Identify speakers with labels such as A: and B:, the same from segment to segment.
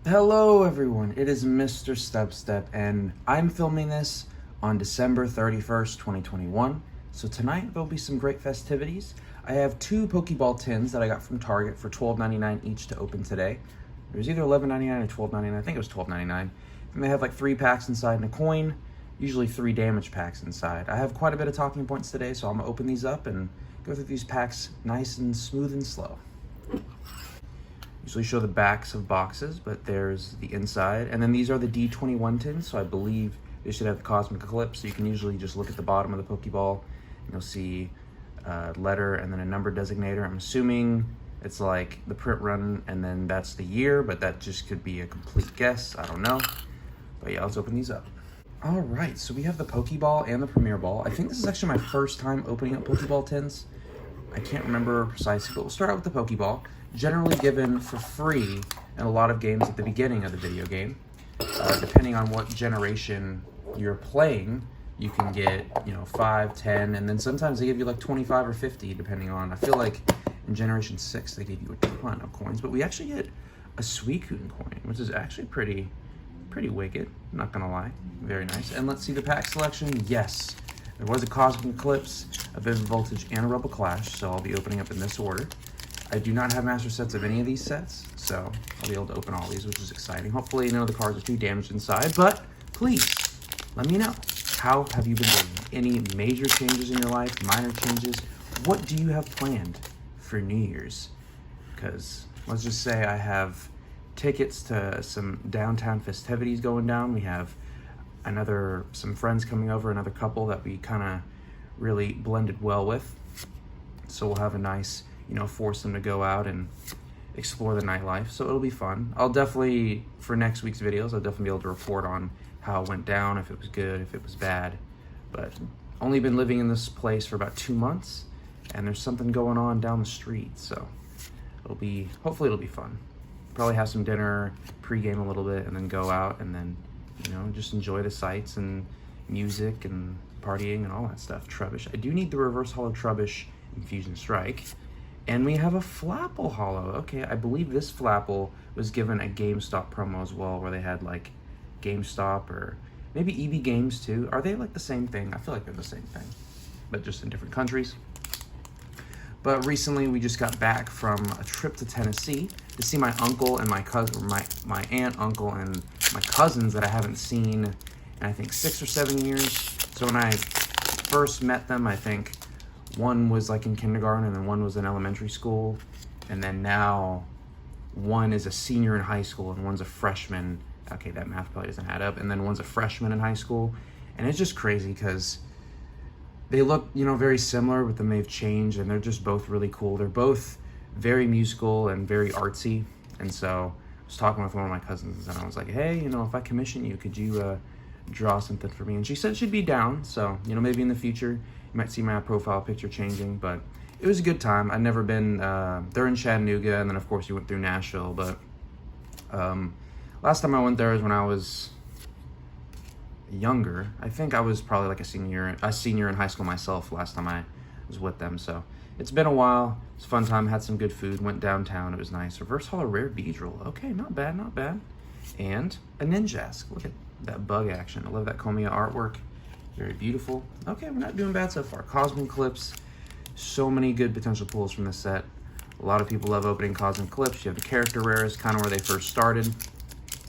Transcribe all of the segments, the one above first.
A: Hello everyone, it is MisterStubstep and I'm filming this on December 31st, 2021. So tonight there'll be some great festivities. I have two Pokeball tins that I got from Target for $12.99 each to open today. It was either $11.99 or $12.99, I think it was $12.99. And they have like 3 packs inside and a coin, usually 3 damage packs inside. I have quite a bit of talking points today, so I'm gonna open these up and go through these packs nice and smooth and slow. Usually show the backs of boxes, but there's the inside. And then these are the D21 tins, so I believe they should have the Cosmic Eclipse. So you can usually just look at the bottom of the Pokeball and you'll see a letter and then a number designator. I'm assuming it's like the print run and then that's the year, but that just could be a complete guess. I don't know. But yeah, let's open these up. All right, so we have the Pokeball and the Premier Ball. I think this is actually my first time opening up Pokeball tins. I can't remember precisely, but we'll start out with the Pokeball. Generally given for free in a lot of games at the beginning of the video game. Depending on what generation you're playing, you can get, 5, 10, and then sometimes they give you like 25 or 50, depending on, I feel like in Generation 6, they gave you a ton of coins, but we actually get a Suicune coin, which is actually pretty wicked, not gonna lie, very nice. And let's see the pack selection. Yes, there was a Cosmic Eclipse, a Vivid Voltage, and a Rebel Clash, so I'll be opening up in this order. I do not have master sets of any of these sets, so I'll be able to open all these, which is exciting. Hopefully none of the cards are too damaged inside, but please let me know. How have you been doing? Any major changes in your life, minor changes? What do you have planned for New Year's? Because let's just say I have tickets to some downtown festivities going down. We have some friends coming over, another couple that we kind of really blended well with. So we'll have a nice, force them to go out and explore the nightlife. So it'll be fun. I'll definitely, for next week's videos, I'll definitely be able to report on how it went down, if it was good, if it was bad. But only been living in this place for about 2 months, and there's something going on down the street. So hopefully it'll be fun. Probably have some dinner, pregame a little bit, and then go out and then, just enjoy the sights and music and partying and all that stuff. Trubbish. I do need the Reverse Holo Trubbish Infusion Strike. And we have a Flapple Holo. Okay, I believe this Flapple was given a GameStop promo as well, where they had like GameStop or maybe EB Games too. Are they like the same thing? I feel like they're the same thing, but just in different countries. But recently we just got back from a trip to Tennessee to see my uncle and my cousin, my aunt, uncle, and my cousins that I haven't seen in I think 6 or 7 years. So when I first met them, I think one was like in kindergarten and then one was in elementary school. And then now one is a senior in high school and one's a freshman. Okay, that math probably doesn't add up. And then one's a freshman in high school. And it's just crazy because they look, very similar, but then they've changed and they're just both really cool. They're both very musical and very artsy. And so I was talking with one of my cousins and I was like, hey, if I commission you, could you draw something for me? And she said she'd be down. So, maybe in the future, you might see my profile picture changing, but it was a good time. I'd never been, they're in Chattanooga, and then of course you went through Nashville, but last time I went there was when I was younger. I think I was probably like a senior in high school myself last time I was with them, so it's been a while. It's a fun time, had some good food, went downtown, it was nice. Reverse Holo Rare Beedrill, okay, not bad. And a Ninjask, look at that bug action. I love that Tomoya artwork. Very beautiful. Okay, we're not doing bad so far. Cosmic Eclipse. So many good potential pulls from this set. A lot of people love opening Cosmic Eclipse. You have the character rares, kind of where they first started.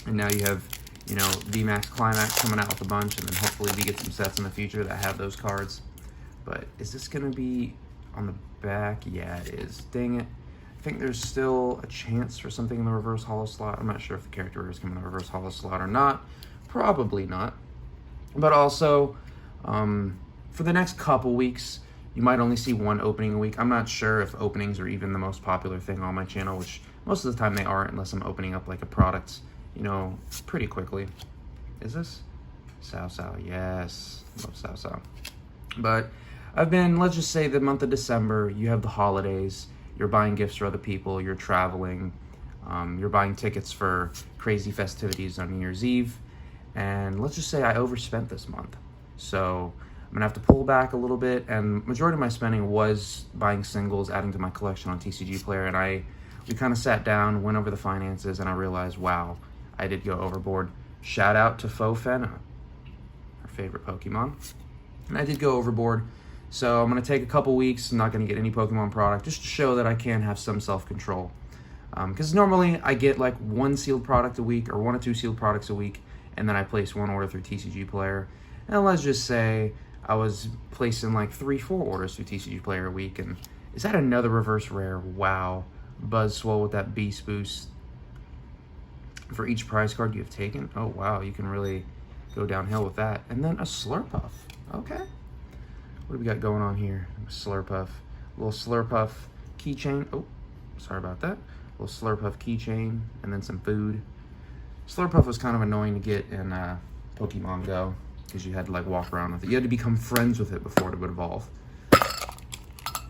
A: And now you have, VMAX Climax coming out with a bunch. And then hopefully we get some sets in the future that have those cards. But is this going to be on the back? Yeah, it is. Dang it. I think there's still a chance for something in the Reverse Holo slot. I'm not sure if the character rares come in the Reverse Holo slot or not. Probably not. But also, for the next couple weeks, you might only see one opening a week. I'm not sure if openings are even the most popular thing on my channel, which most of the time they aren't unless I'm opening up like a product, pretty quickly. Is this? Sao. Yes. Love Sao. But I've been, let's just say the month of December, you have the holidays, you're buying gifts for other people, you're traveling, you're buying tickets for crazy festivities on New Year's Eve. And let's just say I overspent this month. So I'm gonna have to pull back a little bit, and majority of my spending was buying singles, adding to my collection on TCG Player, and we kind of sat down, went over the finances, and I realized, wow, I did go overboard. Shout out to Fofena, our favorite Pokemon. And I did go overboard. So I'm going to take a couple weeks. I'm not going to get any Pokemon product just to show that I can have some self-control. Because normally I get like 1 sealed product a week or 1 or 2 sealed products a week, and then I place 1 order through TCG Player. And let's just say I was placing like 3-4 orders through TCG Player a week. And is that another reverse rare? Wow. Buzzswole with that Beast Boost. For each prize card you have taken. Oh wow, you can really go downhill with that. And then a Slurpuff. Okay. What do we got going on here? Slurpuff. A little Slurpuff keychain. Oh, sorry about that. A little Slurpuff keychain, and then some food. Slurpuff was kind of annoying to get in Pokemon Go, because you had to like walk around with it. You had to become friends with it before it would evolve.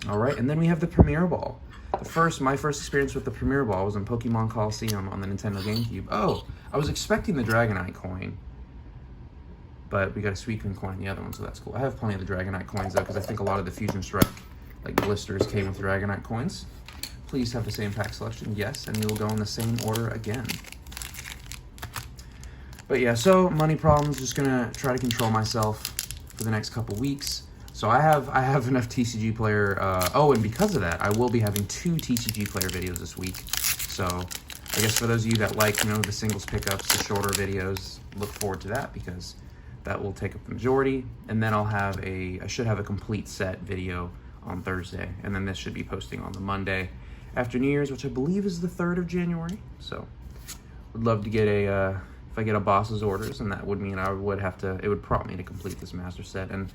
A: All right, and then we have the Premier Ball. My first experience with the Premier Ball was in Pokemon Coliseum on the Nintendo GameCube. Oh, I was expecting the Dragonite coin, but we got a Suicune coin in the other one, so that's cool. I have plenty of the Dragonite coins though, because I think a lot of the Fusion Strike like blisters came with Dragonite coins. Please have the same pack selection, yes, and you will go in the same order again. But yeah, so money problems, just gonna try to control myself for the next couple weeks. So I have enough TCG Player, oh, and because of that, I will be having 2 TCG Player videos this week. So I guess for those of you that like, you know, the singles pickups, the shorter videos, look forward to that, because that will take up the majority. And then I should have a complete set video on Thursday, and then this should be posting on the Monday after New Year's, which I believe is the 3rd of January. So would love to get if I get a boss's orders, and that would mean it would prompt me to complete this master set. And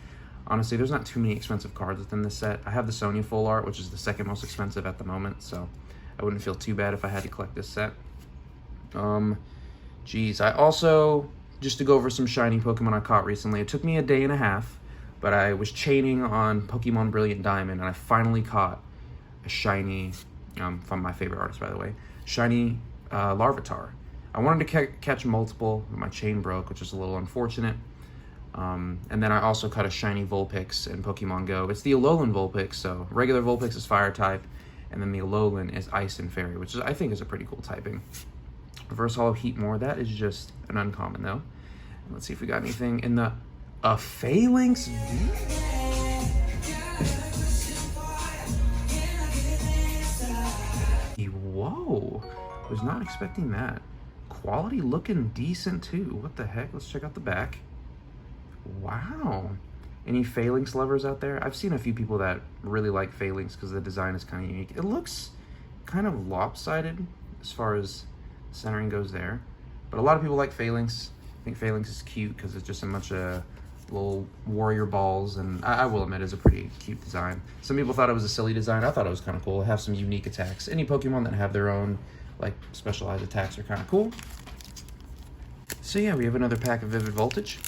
A: honestly, there's not too many expensive cards within this set. I have the Sonya Full Art, which is the 2nd most expensive at the moment, so I wouldn't feel too bad if I had to collect this set. Geez, I also, just to go over some shiny Pokemon I caught recently, it took me a day and a half, but I was chaining on Pokemon Brilliant Diamond, and I finally caught a shiny, from my favorite artist, by the way, shiny Larvitar. I wanted to catch multiple, but my chain broke, which is a little unfortunate. And then I also caught a shiny Vulpix in Pokemon Go. It's the Alolan Vulpix, so regular Vulpix is Fire type, and then the Alolan is Ice and Fairy, which I think is a pretty cool typing. Reverse Hollow Heatmore, that is just an uncommon though. Let's see if we got anything in the Phalanx. Whoa, was not expecting that. Quality looking decent too. What the heck? Let's check out the back. Wow. Any Phalanx lovers out there? I've seen a few people that really like Phalanx because the design is kind of unique. It looks kind of lopsided as far as centering goes there, but a lot of people like Phalanx. I think Phalanx is cute because it's just a bunch of little warrior balls, and I will admit it's a pretty cute design. Some people thought it was a silly design. I thought it was kind of cool. It have some unique attacks. Any Pokemon that have their own like specialized attacks are kind of cool. So yeah, we have another pack of Vivid Voltage.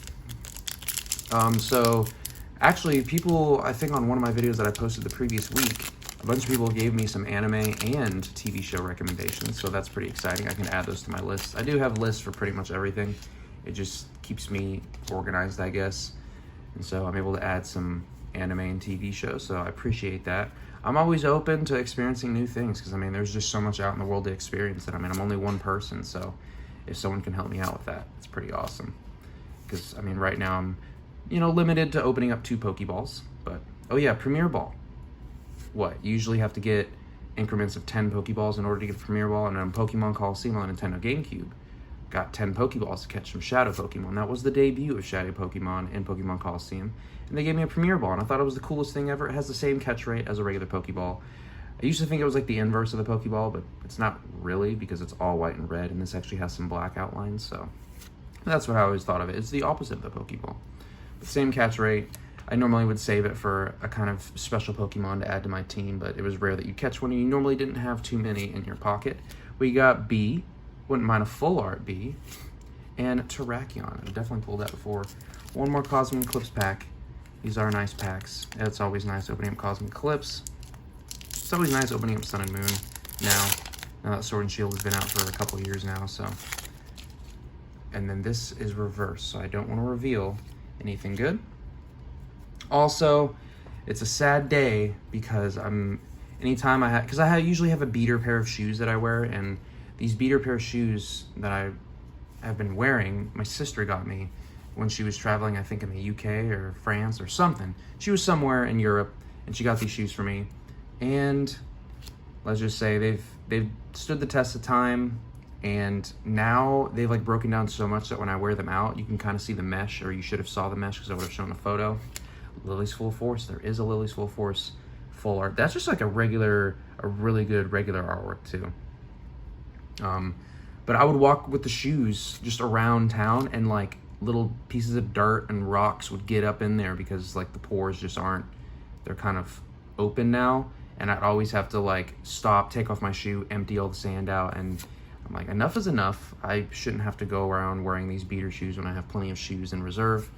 A: So actually people, I think on one of my videos that I posted the previous week, a bunch of people gave me some anime and TV show recommendations, so that's pretty exciting. I can add those to my list. I do have lists for pretty much everything. It just keeps me organized, I guess. And so I'm able to add some anime and TV shows, so I appreciate that. I'm always open to experiencing new things, because I mean, there's just so much out in the world to experience, and I mean, I'm only one person, so if someone can help me out with that, it's pretty awesome. Because I mean, right now I'm, you know, limited to opening up 2 Pokeballs, but, oh yeah, Premier Ball. What, you usually have to get increments of 10 Pokeballs in order to get a Premier Ball, and on Pokemon Coliseum on Nintendo GameCube, got 10 Pokeballs to catch some Shadow Pokemon. That was the debut of Shadow Pokemon in Pokemon Coliseum, and they gave me a Premier Ball, and I thought it was the coolest thing ever. It has the same catch rate as a regular Pokeball. I used to think it was like the inverse of the Pokeball, but it's not really, because it's all white and red, and this actually has some black outlines, so that's what I always thought of it. It's the opposite of the Pokeball. But same catch rate. I normally would save it for a kind of special Pokemon to add to my team, but it was rare that you catch one, and you normally didn't have too many in your pocket. We got B, wouldn't mind a full art B, and Terrakion. I've definitely pulled that before. One more Cosmic Eclipse pack. These are nice packs. It's always nice opening up Cosmic Eclipse. It's always nice opening up Sun and Moon now that Sword and Shield has been out for a couple years now, so. And then this is reverse, so I don't want to reveal anything good. Also, it's a sad day because anytime I usually have a beater pair of shoes that I wear, and these beater pair of shoes that I have been wearing, my sister got me when she was traveling, I think in the UK or France or something. She was somewhere in Europe, and she got these shoes for me. And let's just say they've stood the test of time, and now they've like broken down so much that when I wear them out, you can kind of see the mesh, or you should have saw the mesh because I would have shown the photo. Lily's Full Force. There is a Lily's Full Force full art. That's just like a really good regular artwork too. But I would walk with the shoes just around town, and like little pieces of dirt and rocks would get up in there because like the pores just aren't, they're kind of open now. And I'd always have to like stop, take off my shoe, empty all the sand out. And I'm like, enough is enough. I shouldn't have to go around wearing these beater shoes when I have plenty of shoes in reserve.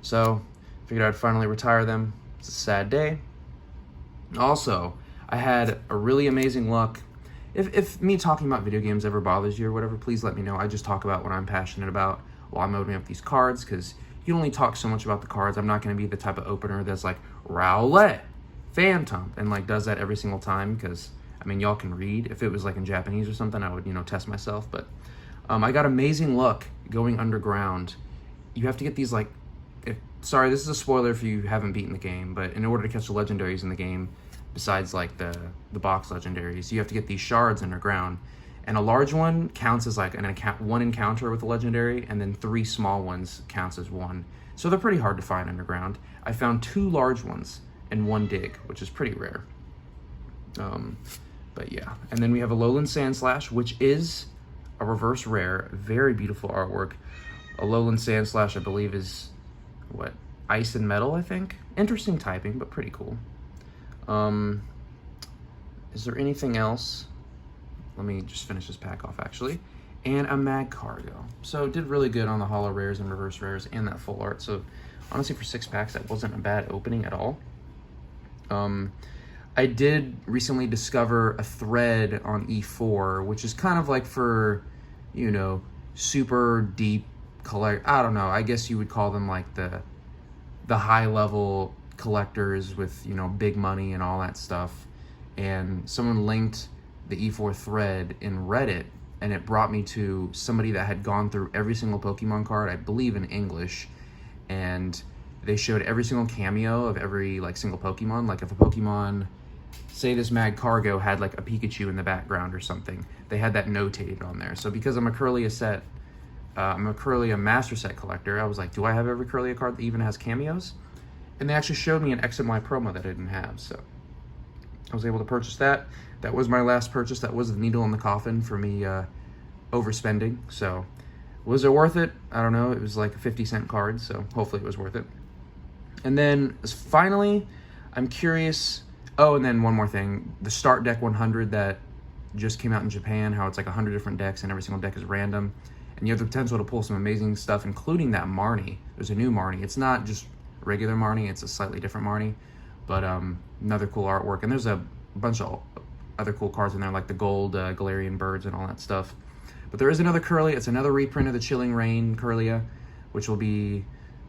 A: So figured I'd finally retire them. It's a sad day. Also, I had a really amazing luck. If me talking about video games ever bothers you or whatever, please let me know. I just talk about what I'm passionate about while I'm opening up these cards, because you can only talk so much about the cards. I'm not going to be the type of opener that's like, Rowlet, Phantom, and like does that every single time, because I mean, y'all can read. If it was like in Japanese or something, I would, test myself. But I got amazing luck going underground. You have to get these like, sorry, this is a spoiler if you haven't beaten the game, but in order to catch the legendaries in the game, besides like the box legendaries, you have to get these shards underground. And a large one counts as like one encounter with a legendary, and then 3 small ones counts as one. So they're pretty hard to find underground. I found 2 large ones in 1 dig, which is pretty rare. But yeah, and then we have a Alolan Sandslash, which is a reverse rare, very beautiful artwork. Alolan Sandslash, I believe, is what, ice and metal, I think. Interesting typing, but pretty cool. Is there anything else? Let me just finish this pack off, actually. And a Magcargo. So did really good on the holo rares and reverse rares and that full art. So honestly, for 6 packs, that wasn't a bad opening at all. I did recently discover a thread on E4, which is kind of like for, super deep collect. I don't know. I guess you would call them like the high level collectors with, big money and all that stuff. And someone linked the E4 thread in Reddit, and it brought me to somebody that had gone through every single Pokemon card, I believe in English, and they showed every single cameo of every like single Pokemon. Like if a Pokemon, say this Magcargo had like a Pikachu in the background or something, they had that notated on there. So because I'm a Corellia Master Set collector, I was like, do I have every Corellia card that even has cameos? And they actually showed me an X and Y promo that I didn't have, so I was able to purchase that. That was my last purchase. That was the needle in the coffin for me overspending. So was it worth it? I don't know. It was like a 50-cent card, so hopefully it was worth it. And then finally, I'm curious. Oh, and then one more thing. The Start Deck 100 that just came out in Japan, how it's like 100 different decks and every single deck is random. And you have the potential to pull some amazing stuff, including that Marnie. There's a new Marnie. It's not just regular Marnie. It's a slightly different Marnie. But another cool artwork. And there's a bunch of other cool cards in there, like the gold Galarian birds and all that stuff. But there is another Corellia. It's another reprint of the Chilling Reign Corellia, which will be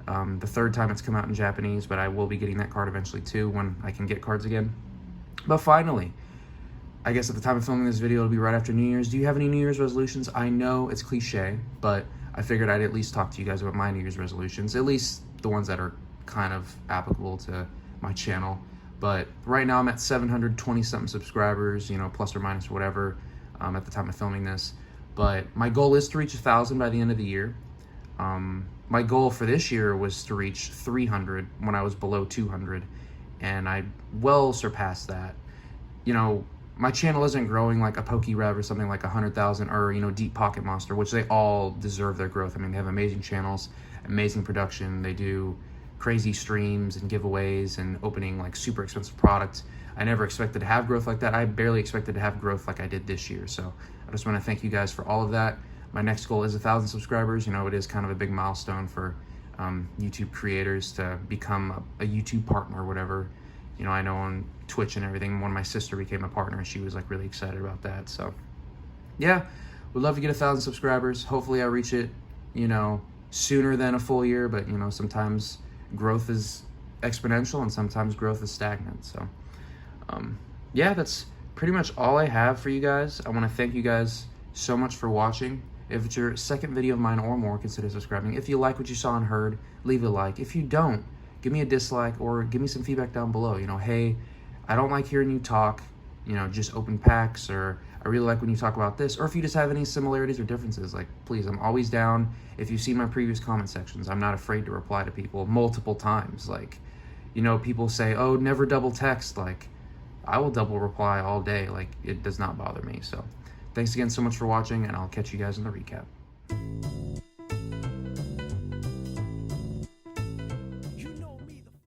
A: the 3rd time it's come out in Japanese, but I will be getting that card eventually too when I can get cards again. But finally, I guess at the time of filming this video, it'll be right after New Year's. Do you have any New Year's resolutions? I know it's cliche, but I figured I'd at least talk to you guys about my New Year's resolutions, at least the ones that are kind of applicable to my channel. But right now I'm at 720-something subscribers, plus or minus whatever, at the time of filming this. But my goal is to reach 1,000 by the end of the year. My goal for this year was to reach 300 when I was below 200, and I well surpassed that. My channel isn't growing like a PokéRev or something like 100,000 or, Deep Pocket Monster, which they all deserve their growth. I mean, they have amazing channels, amazing production. They do crazy streams and giveaways and opening like super expensive products. I never expected to have growth like that. I barely expected to have growth like I did this year. So I just want to thank you guys for all of that. My next goal is 1,000 subscribers. It is kind of a big milestone for YouTube creators to become a YouTube partner or whatever. I know on Twitch and everything, my sister became a partner and she was like really excited about that. So yeah, would love to get 1,000 subscribers. Hopefully I reach it, sooner than a full year, but sometimes growth is exponential and sometimes growth is stagnant. So yeah, that's pretty much all I have for you guys. I want to thank you guys so much for watching. If it's your second video of mine or more, consider subscribing. If you like what you saw and heard, leave a like. If you don't, give me a dislike or give me some feedback down below. You know, hey, I don't like hearing you talk, you know, just open packs, or I really like when you talk about this, or if you just have any similarities or differences, like, please, I'm always down. If you've seen my previous comment sections, I'm not afraid to reply to people multiple times. Like, you know, people say, oh, never double text. Like, I will double reply all day. Like, it does not bother me. So thanks again so much for watching, and I'll catch you guys in the recap.